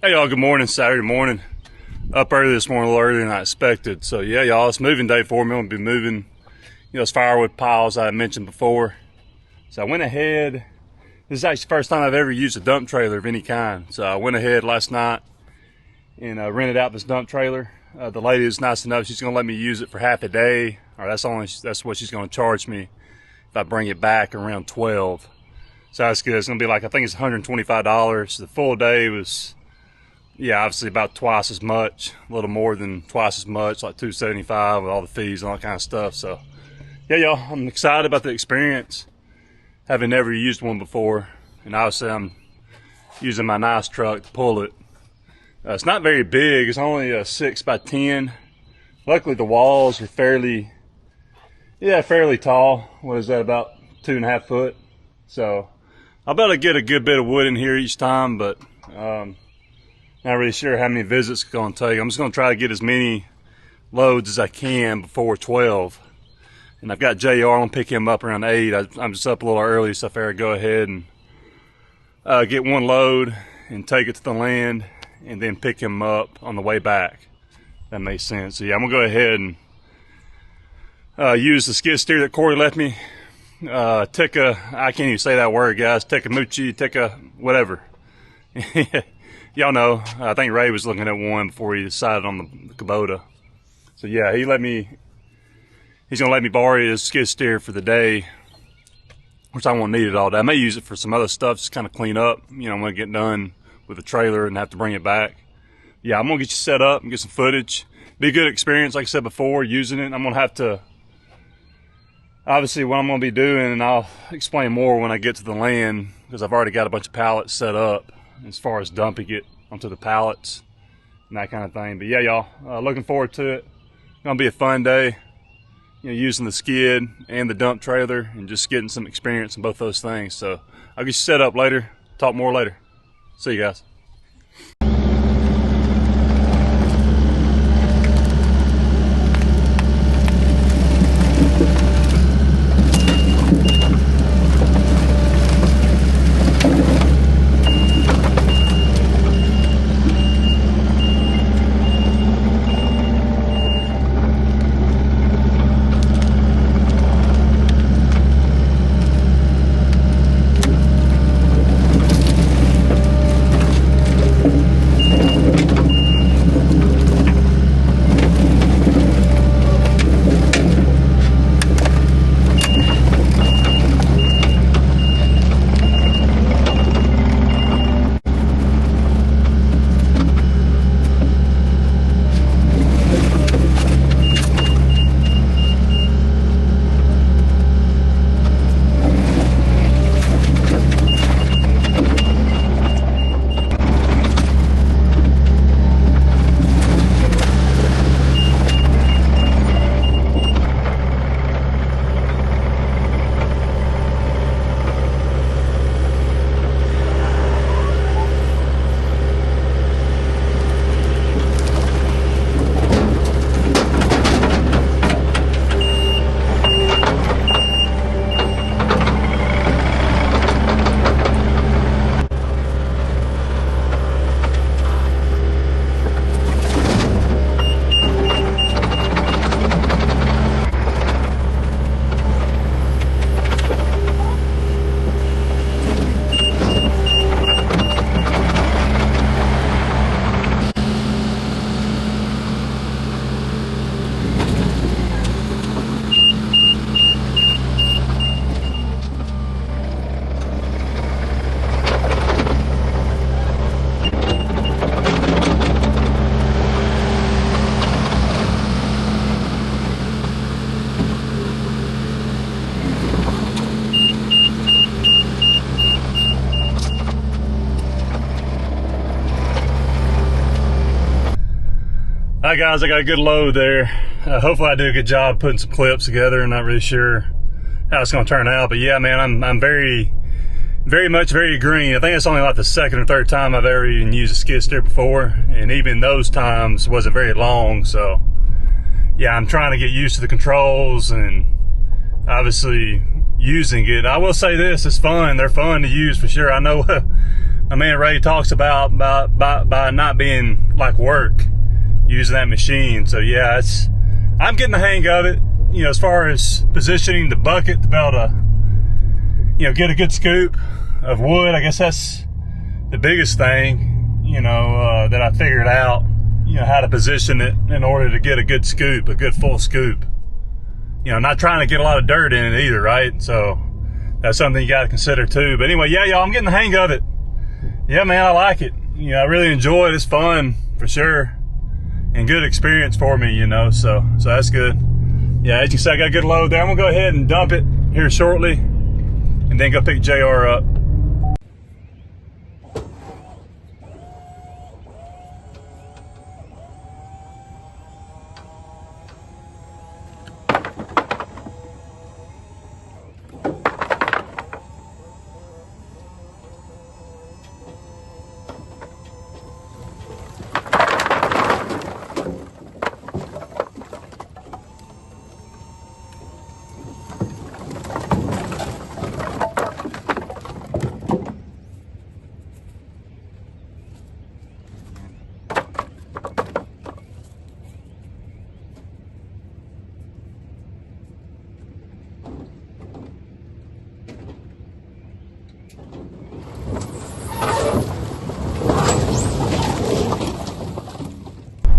Hey y'all, good morning. Saturday morning. Up early this morning, a little earlier than I expected. So yeah, y'all, it's moving day for me. I'm gonna be moving, those firewood piles I mentioned before. So I went ahead. This is actually the first time I've ever used a dump trailer of any kind. So I went ahead last night and rented out this dump trailer. The lady is nice enough; she's gonna let me use it for half a day, or that's what she's gonna charge me if I bring it back around 12. So that's good. It's gonna be like, I think it's $125. The full day was, yeah, obviously about twice as much, a little more than twice as much, like $275 with all the fees and all that kind of stuff. So yeah, y'all, I'm excited about the experience, having never used one before. And obviously I'm using my nice truck to pull it. It's not very big. It's only a 6 by 10. Luckily the walls are fairly tall. What is that, about 2.5 foot? So I'll be able to get a good bit of wood in here each time, but not really sure how many visits it's going to take. I'm just going to try to get as many loads as I can before 12. And I've got JR. I'm going to pick him up around 8. I'm just up a little early, so I figured I'd go ahead and get one load and take it to the land and then pick him up on the way back. That makes sense. So yeah, I'm going to go ahead and use the skid steer that Corey left me. I can't even say that word, guys. Whatever. Y'all know, I think Ray was looking at one before he decided on the Kubota. So yeah, he's gonna let me borrow his skid steer for the day, which I won't need it all day. I may use it for some other stuff, just kind of clean up, when I get done with the trailer and have to bring it back. Yeah, I'm gonna get you set up and get some footage. Be a good experience, like I said before, using it. I'm gonna have to, obviously what I'm gonna be doing, and I'll explain more when I get to the land, because I've already got a bunch of pallets set up as far as dumping it onto the pallets and that kind of thing. But yeah, y'all, looking forward to it. Gonna be a fun day, using the skid and the dump trailer and just getting some experience in both those things. So I'll get you set up later, talk more later. See you guys. Hi guys, I got a good load there. Hopefully I do a good job putting some clips together. I'm not really sure how it's going to turn out, but yeah, man, I'm very much green. I think it's only like the second or third time I've ever even used a skid steer before, and even those times wasn't very long. So yeah, I'm trying to get used to the controls and obviously using it. I will say this, it's fun. They're fun to use for sure. I know I mean, Ray talks about by not being like work using that machine. So yeah, I'm getting the hang of it. You know, as far as positioning the bucket to be able to, you know, get a good scoop of wood. I guess that's the biggest thing, you know, that I figured out, you know, how to position it in order to get a good scoop, a good full scoop. You know, not trying to get a lot of dirt in it either, right? So that's something you got to consider too. But anyway, yeah, y'all, I'm getting the hang of it. Yeah, man, I like it. You know, I really enjoy it. It's fun for sure, and good experience for me, you know, so that's good. Yeah, as you can see, I got a good load there. I'm gonna go ahead and dump it here shortly and then go pick JR up.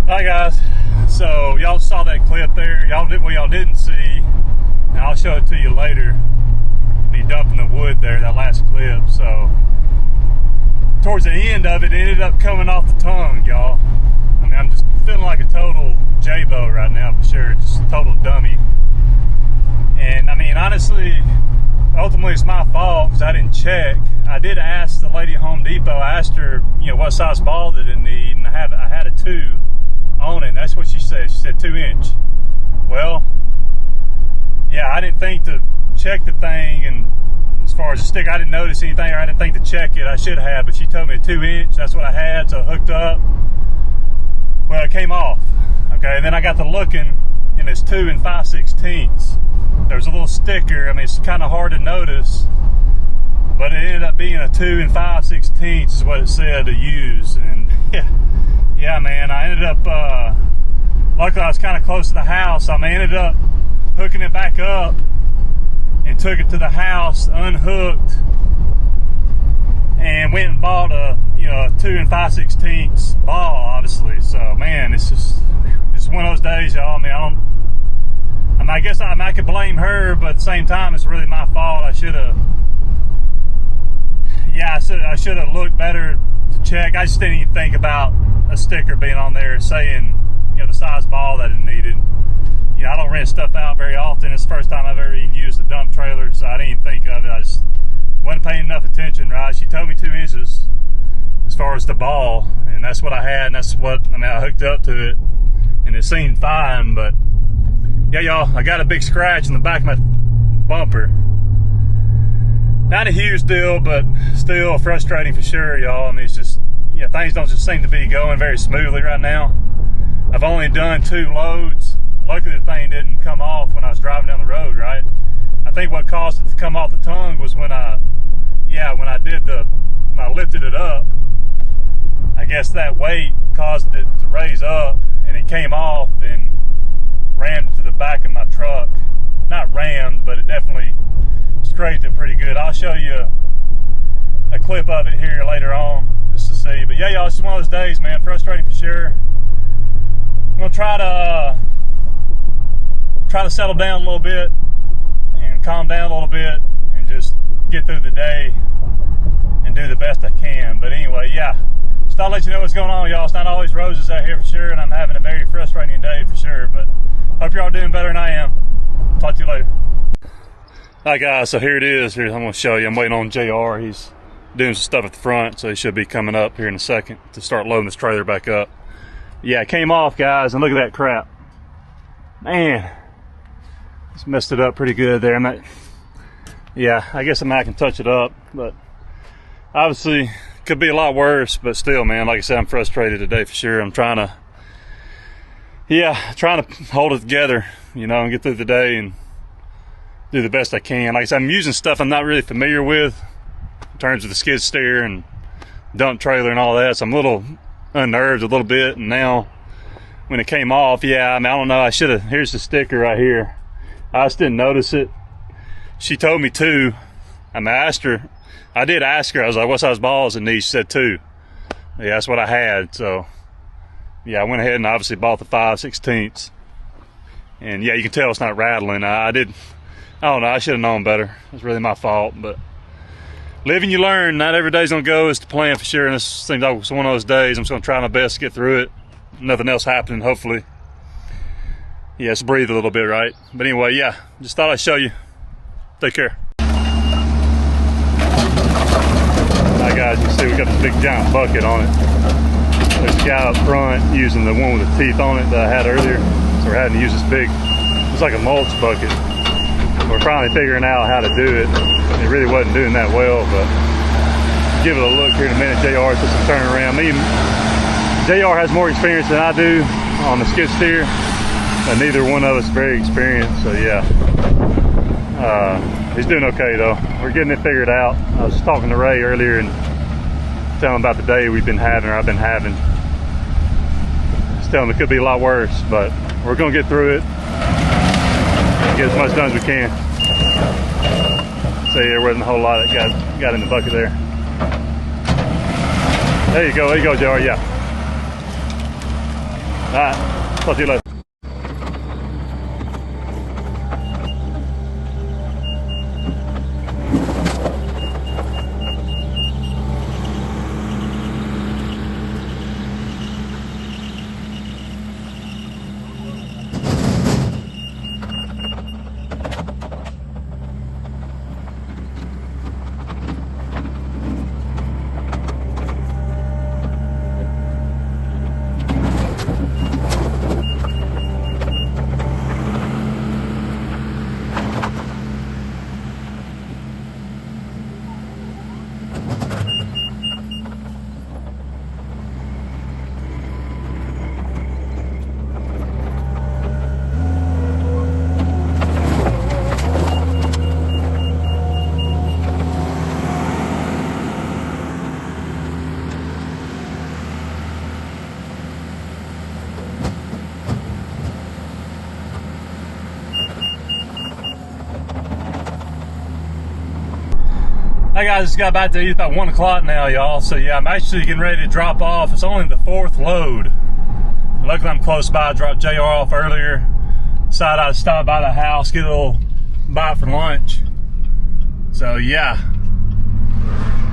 Hi guys, so y'all saw that clip there. What y'all didn't see, and I'll show it to you later, me dumping the wood there, that last clip. So towards the end of it, it ended up coming off the tongue, y'all. I mean, I'm just feeling like a total J-Bo right now for sure, just a total dummy. And I mean, honestly, ultimately it's my fault because I didn't check. I did ask the lady at Home Depot. I asked her, you know, what size ball did it need, and I had a 2 on it, and that's what she said. She said 2-inch. Well, yeah, I didn't think to check the thing, and as far as the stick, I didn't notice anything, or I didn't think to check it. I should have, but she told me a 2-inch. That's what I had, so I hooked up. Well, it came off. Okay, and then I got to looking, and it's 2 5/16. There's a little sticker. I mean, it's kind of hard to notice, but it ended up being a 2 5/16 is what it said to use. And yeah, man, I ended up, luckily I was kind of close to the house. I ended up hooking it back up and took it to the house, unhooked, and went and bought a 2 5/16 ball, obviously. So man, it's one of those days, y'all. I mean, I guess I could blame her, but at the same time, it's really my fault. I should have looked better to check. I just didn't even think about a sticker being on there saying, you know, the size ball that it needed. You know, I don't rent stuff out very often. It's the first time I've ever even used a dump trailer, so I didn't even think of it. I just wasn't paying enough attention, right? She told me 2 inches as far as the ball, and that's what I had, and that's what, I mean, I hooked up to it, and it seemed fine. But yeah, y'all, I got a big scratch in the back of my bumper. Not a huge deal, but still frustrating for sure, y'all. I mean, it's just, yeah, things don't just seem to be going very smoothly right now. I've only done 2 loads. Luckily, the thing didn't come off when I was driving down the road, right? I think what caused it to come off the tongue was when I lifted it up. I guess that weight caused it to raise up, and it came off and rammed into the back of my truck. Not rammed, but it definitely scraped it pretty good. I'll show you a clip of it here later on just to see. But yeah, y'all, it's one of those days, man. Frustrating for sure. I'm gonna try to settle down a little bit and calm down a little bit and just get through the day and do the best I can. But anyway, yeah, just thought I'd let you know what's going on, y'all. It's not always roses out here for sure, and I'm having a very frustrating day for sure, but hope you're all doing better than I am. Talk to you later. Hi guys, so here it is. Here, I'm going to show you. I'm waiting on JR. He's doing some stuff at the front, so he should be coming up here in a second to start loading this trailer back up. Yeah, it came off, guys, and look at that crap. Man, just messed it up pretty good there. Yeah, I guess I can touch it up, but obviously could be a lot worse. But still, man, like I said, I'm frustrated today for sure. I'm trying to hold it together, you know, and get through the day and do the best I can. Like I said, I'm using stuff I'm not really familiar with in terms of the skid steer and dump trailer and all that, so I'm a little unnerved a little bit. And now when it came off, yeah, I mean, I don't know, I should have, here's the sticker right here. I just didn't notice it. She told me 2. I mean, I did ask her, I was like, what size balls in these? She said 2. Yeah, that's what I had. So yeah, I went ahead and obviously bought the 5/16. And yeah, you can tell it's not rattling. I don't know, I should have known better. It's really my fault, but live and you learn. Not every day's gonna go as to plan for sure, and this seems like it's one of those days. I'm just gonna try my best to get through it. Nothing else happening, hopefully. Yeah, just breathe a little bit, right? But anyway, yeah, just thought I'd show you. Take care. Hi guys, you can see we got this big giant bucket on it. There's a guy up front using the one with the teeth on it that I had earlier. So we're having to use this big, it's like a mulch bucket. We're finally figuring out how to do it. It really wasn't doing that well, but give it a look here in a minute. JR took some turning around. JR has more experience than I do on the skid steer, but neither one of us is very experienced, so yeah. He's doing okay though. We're getting it figured out. I was talking to Ray earlier and telling him about the day we've been having, or I've been having. Just telling him it could be a lot worse, but we're gonna get through it. Get as much done as we can. See, there wasn't a whole lot that got in the bucket there. There you go, JR, yeah. All right, talk to you later. Hey guys, just got about to eat about 1 o'clock now, y'all. So yeah, I'm actually getting ready to drop off. It's only the 4th load. Luckily I'm close by. I dropped JR off earlier. Decided I'd stop by the house, get a little bite for lunch. So yeah.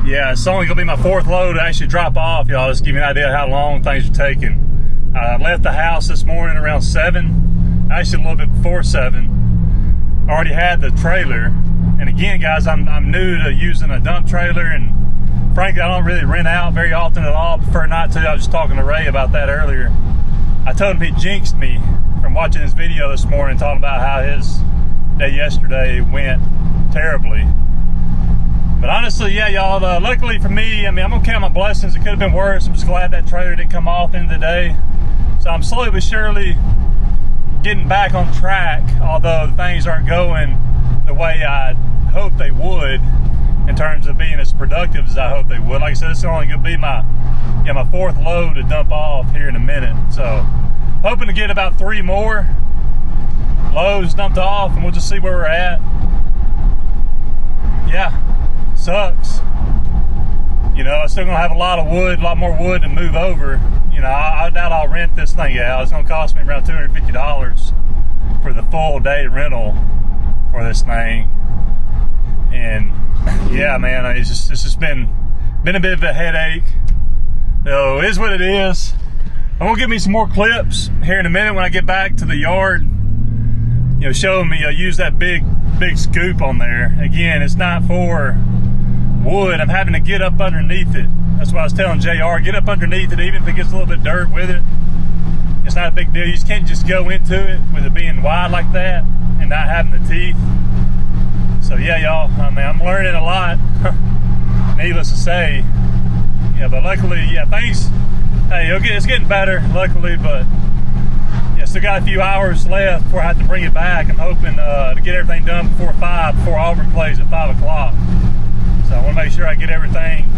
Yeah, it's only gonna be my 4th load to actually drop off, y'all. Just give you an idea of how long things are taking. I left the house this morning around 7, actually a little bit before 7. Already had the trailer. And again, guys, I'm new to using a dump trailer, and frankly, I don't really rent out very often at all. I prefer not to. I was just talking to Ray about that earlier. I told him he jinxed me from watching his video this morning, talking about how his day yesterday went terribly. But honestly, yeah, y'all, luckily for me, I mean, I'm gonna count my blessings. It could have been worse. I'm just glad that trailer didn't come off in the day. So I'm slowly but surely getting back on track, although things aren't going the way I hope they would in terms of being as productive as I hope they would. Like I said, it's only gonna be my 4th load to dump off here in a minute. So hoping to get about 3 more loads dumped off, and we'll just see where we're at. Yeah, sucks. You know, I'm still gonna have a lot more wood to move over. You know, I doubt I'll rent this thing out. It's gonna cost me around $250 for the full day rental for this thing. And yeah, man, it's just been a bit of a headache. So it is what it is. I'm gonna give me some more clips here in a minute when I get back to the yard. You know, showing me I use that big scoop on there. Again, it's not for wood. I'm having to get up underneath it. That's what I was telling JR. Get up underneath it, even if it gets a little bit dirt with it. It's not a big deal. You just can't just go into it with it being wide like that and not having the teeth. So yeah, y'all, I mean, I'm learning a lot, needless to say. Yeah, but luckily, yeah, things, hey, it's getting better, luckily, but yeah, still got a few hours left before I have to bring it back. I'm hoping to get everything done before Auburn plays at 5 o'clock. So I want to make sure I get everything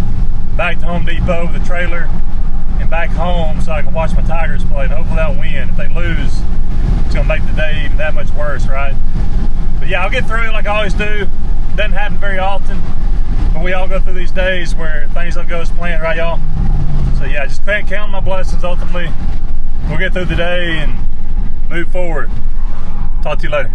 back to Home Depot with the trailer and back home so I can watch my Tigers play. And hopefully they'll win. If they lose, it's gonna make the day even that much worse, right? But yeah, I'll get through it like I always do. Doesn't happen very often, but we all go through these days where things don't go as planned, right, y'all? So yeah, just count my blessings. Ultimately, we'll get through the day and move forward. Talk to you later.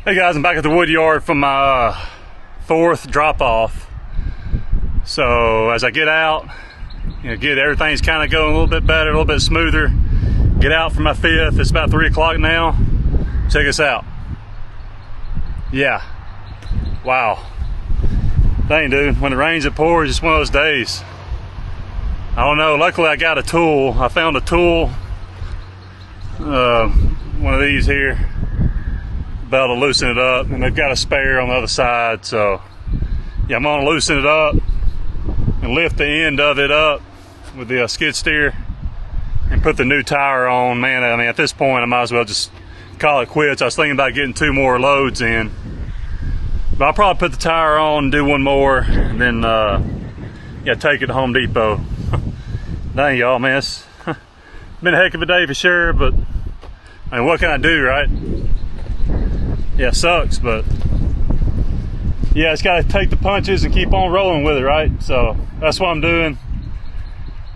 Hey guys, I'm back at the wood yard from my fourth drop off. So as I get out, get everything's kind of going a little bit better, a little bit smoother. Get out for my fifth. It's about 3 o'clock now. Check this out. Yeah. Wow. Dang, dude. When it rains, it pours. It's one of those days. I don't know. Luckily, I got a tool. I found a tool. One of these here. About to loosen it up, and they've got a spare on the other side. So, yeah, I'm gonna loosen it up and lift the end of it up with the skid steer and put the new tire on. Man, I mean, at this point, I might as well just call it quits. I was thinking about getting 2 more loads in, but I'll probably put the tire on and do 1 more, and then yeah, take it to Home Depot. Dang, y'all, man, it's been a heck of a day for sure, but I mean, what can I do, right? Yeah, it sucks, but yeah, it's got to take the punches and keep on rolling with it, right? So that's what I'm doing.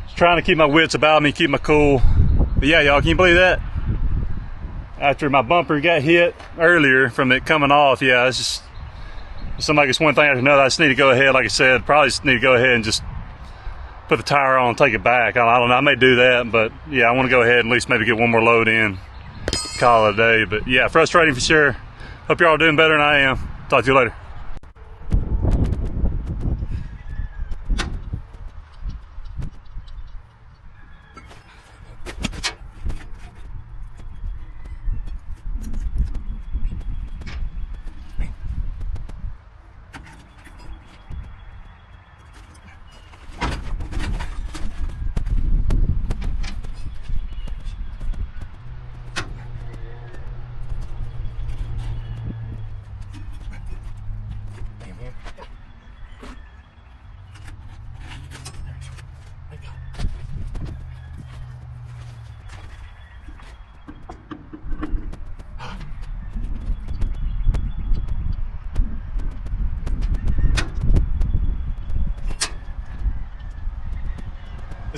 Just trying to keep my wits about me, keep my cool. But yeah, y'all, can you believe that? After my bumper got hit earlier from it coming off, yeah, it's just something like it's one thing after another. I just need to go ahead, like I said, probably just need to go ahead and just put the tire on and take it back. I don't know, I may do that, but yeah, I want to go ahead and at least maybe get 1 more load in, call it a day. But yeah, frustrating for sure. Hope you're all doing better than I am. Talk to you later.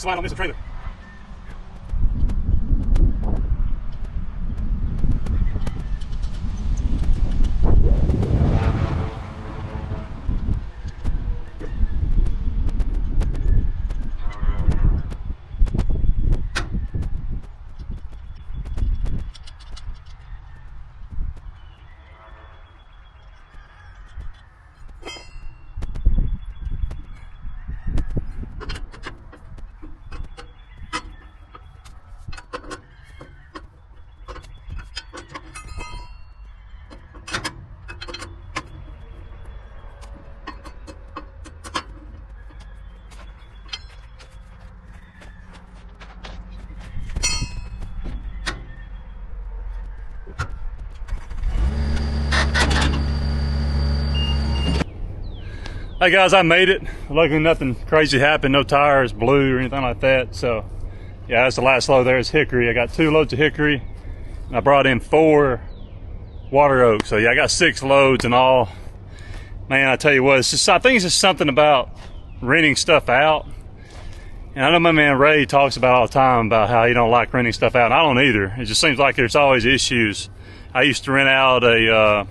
slide on this trailer. Hey guys, I made it. Luckily nothing crazy happened, no tires blew or anything like that. So yeah, that's the last load there is hickory. I got 2 loads of hickory and I brought in 4 water oak. So yeah, I got 6 loads in all. Man, I tell you what, it's just, I think it's just something about renting stuff out. And I know my man Ray talks about all the time about how he don't like renting stuff out, and I don't either. It just seems like there's always issues. I used to rent out a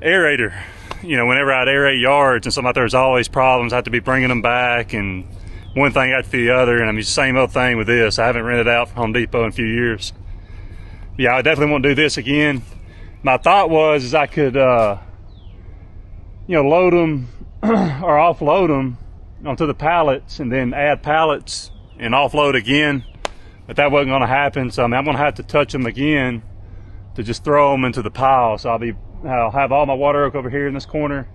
aerator. You know, whenever I'd aerate yards and something like that, there's always problems. I have to be bringing them back and one thing after the other. And I mean, same old thing with this. I haven't rented out from Home Depot in a few years. Yeah, I definitely want to do this again. My thought was is I could, you know, load them or offload them onto the pallets and then add pallets and offload again. But that wasn't going to happen. So I mean, I'm going to have to touch them again to just throw them into the pile. So I'll have all my water oak over here in this corner,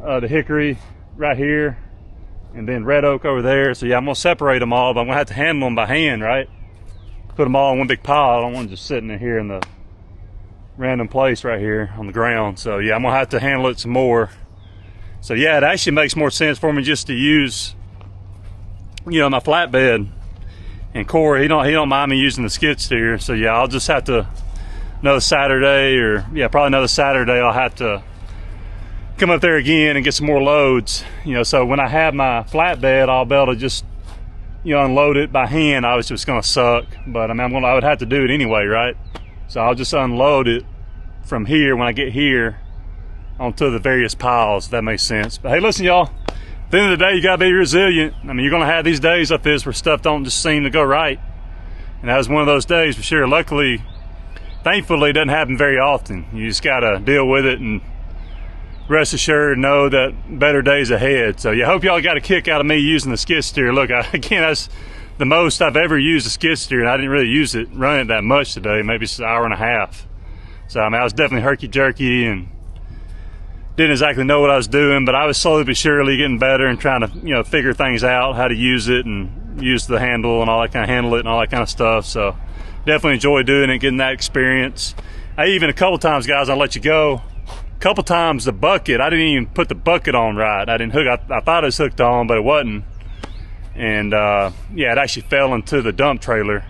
the hickory right here, and then red oak over there. So yeah, I'm gonna separate them all, but I'm gonna have to handle them by hand, right? Put them all in one big pile. I don't want them just sitting in here in the random place right here on the ground. So yeah, I'm gonna have to handle it some more. So yeah, it actually makes more sense for me just to use, you know, my flatbed. And Corey, he don't mind me using the skid steer. So yeah, I'll just have to another Saturday, or yeah, probably another Saturday, I'll have to come up there again and get some more loads. You know, so when I have my flatbed, I'll be able to just, you know, unload it by hand. I was just gonna suck, but I mean, I would have to do it anyway, right? So I'll just unload it from here when I get here onto the various piles, if that makes sense. But hey, listen, y'all, at the end of the day, you gotta be resilient. I mean, you're gonna have these days like this where stuff don't just seem to go right. And that was one of those days for sure. Luckily, thankfully, it doesn't happen very often. You just gotta deal with it and rest assured know that better days ahead. So yeah, I hope y'all got a kick out of me using the skid steer. Look, again, that's the most I've ever used a skid steer, and I didn't really run it that much today, maybe it's an hour and a half. So I mean, I was definitely herky-jerky and didn't exactly know what I was doing, but I was slowly but surely getting better and trying to, you know, figure things out, how to use it and use the handle and all that kind of handle it and all that kind of stuff. So definitely enjoy doing it, getting that experience. I even a couple times, guys, I'll let you go. A couple times the bucket, I didn't even put the bucket on right. I didn't hook, I thought it was hooked on, but it wasn't. And yeah, it actually fell into the dump trailer.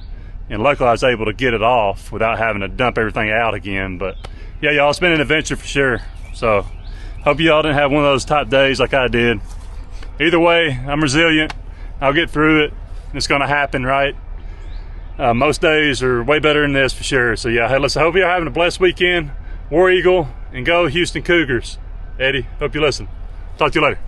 And luckily I was able to get it off without having to dump everything out again. But yeah, y'all, it's been an adventure for sure. So hope y'all didn't have one of those type days like I did. Either way, I'm resilient. I'll get through it. It's gonna happen, right? Most days are way better than this for sure. So yeah, hey, listen, I hope you're having a blessed weekend. War Eagle and go Houston Cougars. Eddie, hope you listen. Talk to you later.